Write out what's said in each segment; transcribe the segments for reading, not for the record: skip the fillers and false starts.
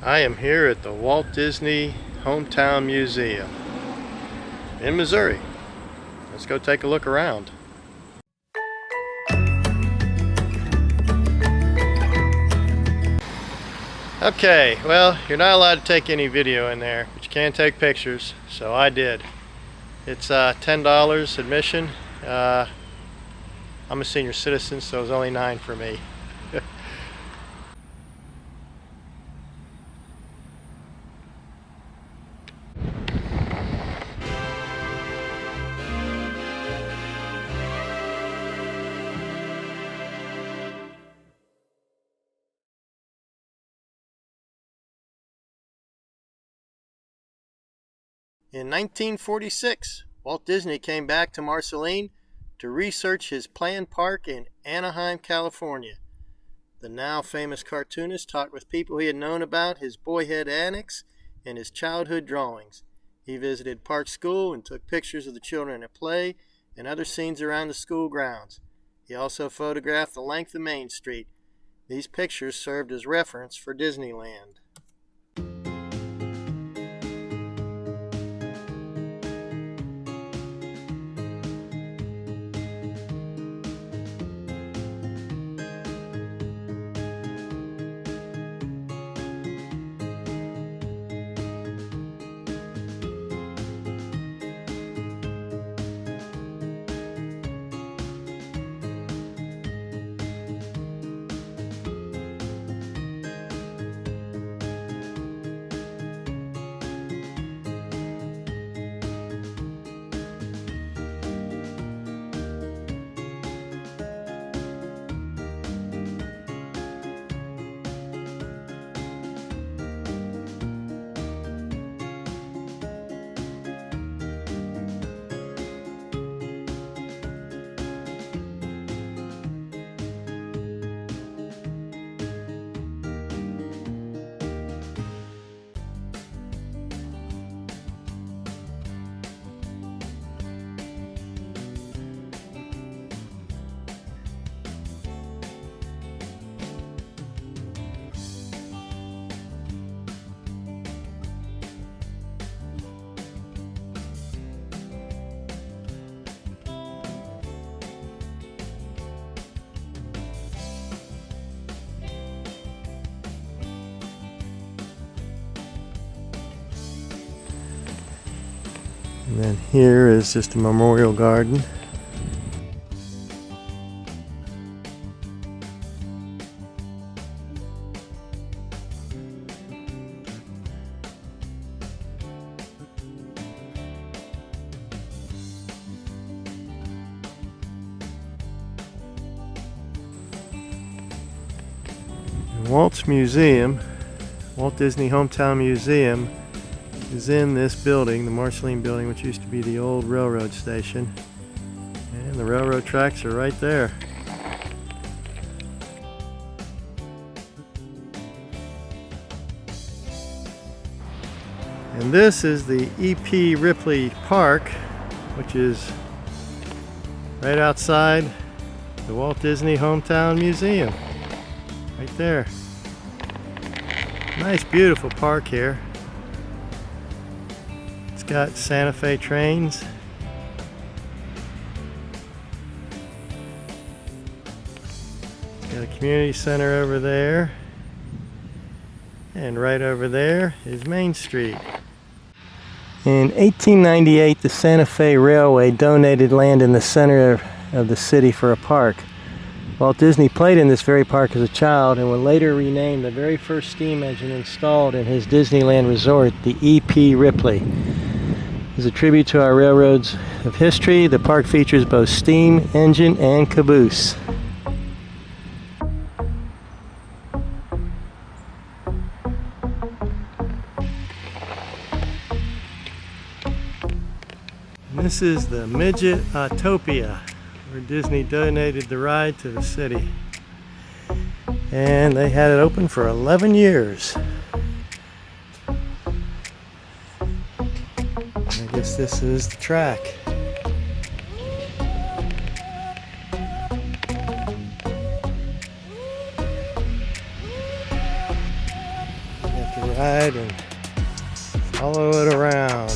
I am here at the Walt Disney Hometown Museum in Missouri. Let's go take a look around. Okay, well, you're not allowed to take any video in there, but you can take pictures, so I did. It's $10 admission. I'm a senior citizen, so it was only $9 for me. In 1946, Walt Disney came back to Marceline to research his planned park in Anaheim, California. The now famous cartoonist talked with people he had known about his boyhood annex and his childhood drawings. He visited Park School and took pictures of the children at play and other scenes around the school grounds. He also photographed the length of Main Street. These pictures served as reference for Disneyland. And then here is just a memorial garden. And Walt's museum, Walt Disney Hometown Museum, is in this building, the Marceline building, which used to be the old railroad station. And the railroad tracks are right there. And this is the E.P. Ripley Park, which is right outside the Walt Disney Hometown Museum. Right there. Nice, beautiful park here. Got Santa Fe trains. Got a community center over there. And right over there is Main Street. In 1898, the Santa Fe Railway donated land in the center of the city for a park. Walt Disney played in this very park as a child and would later rename the very first steam engine installed in his Disneyland resort the E.P. Ripley. As a tribute to our railroads of history, the park features both steam engine and caboose. And this is the Midget-Autopia, where Disney donated the ride to the city. And they had it open for 11 years. I guess this is the track. Got the ride and follow it around.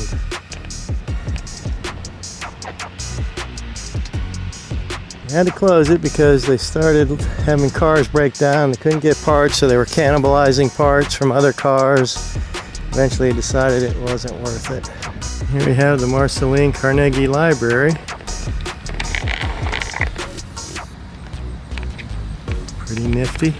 They had to close it because they started having cars break down. They couldn't get parts, so they were cannibalizing parts from other cars. Eventually they decided it wasn't worth it. Here we have the Marceline Carnegie Library. Pretty nifty.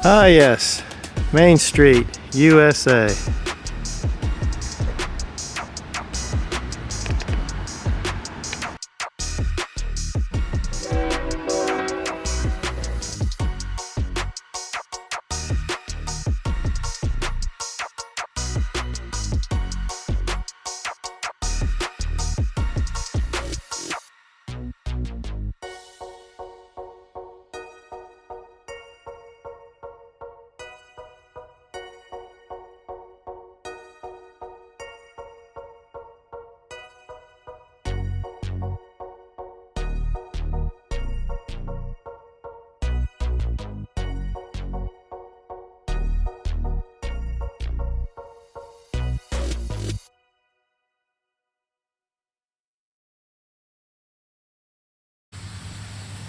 Ah yes, Main Street, USA.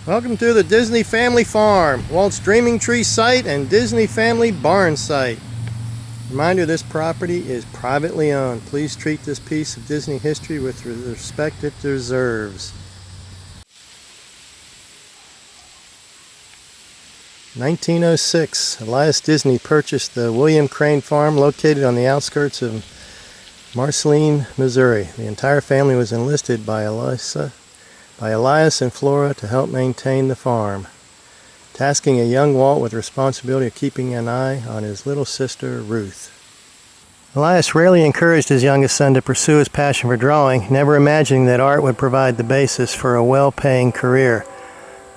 Welcome to the Disney Family Farm, Walt's Dreaming Tree site and Disney Family Barn site. Reminder, this property is privately owned. Please treat this piece of Disney history with the respect it deserves. 1906, Elias Disney purchased the William Crane Farm located on the outskirts of Marceline, Missouri. The entire family was enlisted by Elias and Flora to help maintain the farm, tasking a young Walt with the responsibility of keeping an eye on his little sister, Ruth. Elias rarely encouraged his youngest son to pursue his passion for drawing, never imagining that art would provide the basis for a well-paying career.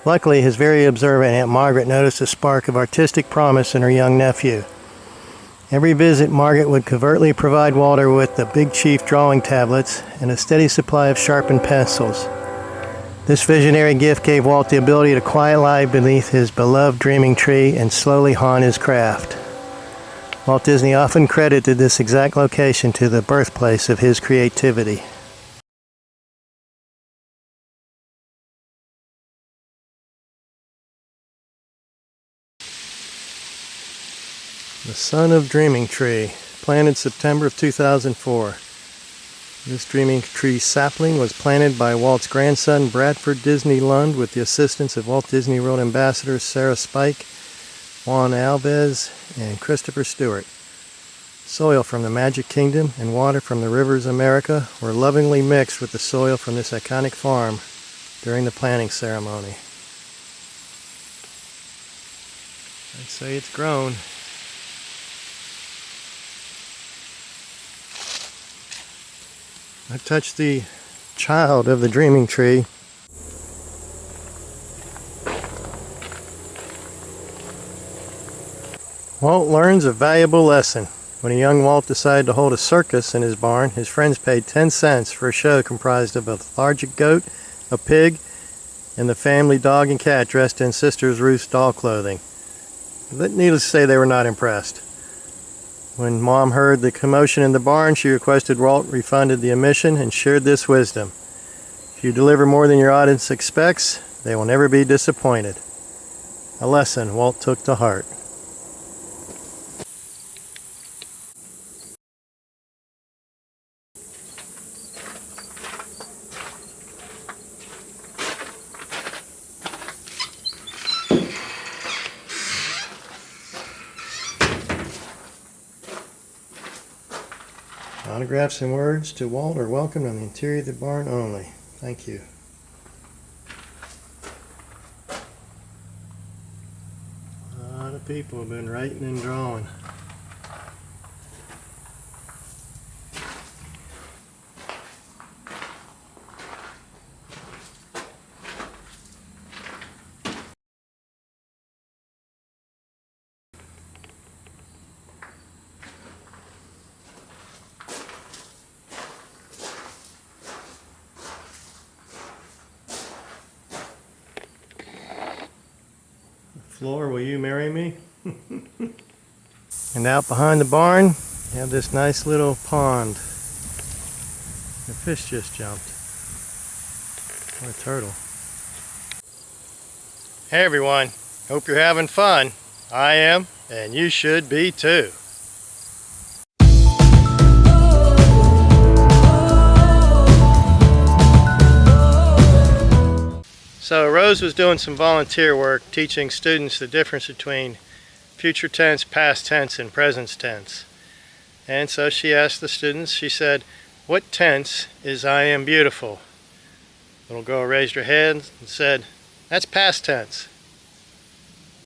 Luckily, his very observant Aunt Margaret noticed a spark of artistic promise in her young nephew. Every visit, Margaret would covertly provide Walter with the Big Chief drawing tablets and a steady supply of sharpened pencils. This visionary gift gave Walt the ability to quiet lie beneath his beloved dreaming tree and slowly hone his craft. Walt Disney often credited this exact location to the birthplace of his creativity. The Son of Dreaming Tree, planted September of 2004. This dreaming tree sapling was planted by Walt's grandson Bradford Disney Lund with the assistance of Walt Disney World ambassadors Sarah Spike, Juan Alves, and Christopher Stewart. Soil from the Magic Kingdom and water from the rivers America were lovingly mixed with the soil from this iconic farm during the planting ceremony. I'd say it's grown. I've touched the child of the dreaming tree. Walt learns a valuable lesson. When a young Walt decided to hold a circus in his barn, his friends paid 10 cents for a show comprised of a lethargic goat, a pig, and the family dog and cat dressed in Sister Ruth's doll clothing. But needless to say, they were not impressed. When Mom heard the commotion in the barn, she requested Walt refunded the admission and shared this wisdom. If you deliver more than your audience expects, they will never be disappointed. A lesson Walt took to heart. Autographs and words to Walt are welcomed on the interior of the barn only. Thank you. A lot of people have been writing and drawing. floor, will you marry me? And out behind the barn, you have this nice little pond. The fish just jumped. Or a turtle. Hey everyone, hope you're having fun. I am, and you should be too. So Rose was doing some volunteer work teaching students the difference between future tense, past tense, and present tense. And so she asked the students, she said, "What tense is I am beautiful?" Little girl raised her hand and said, "That's past tense."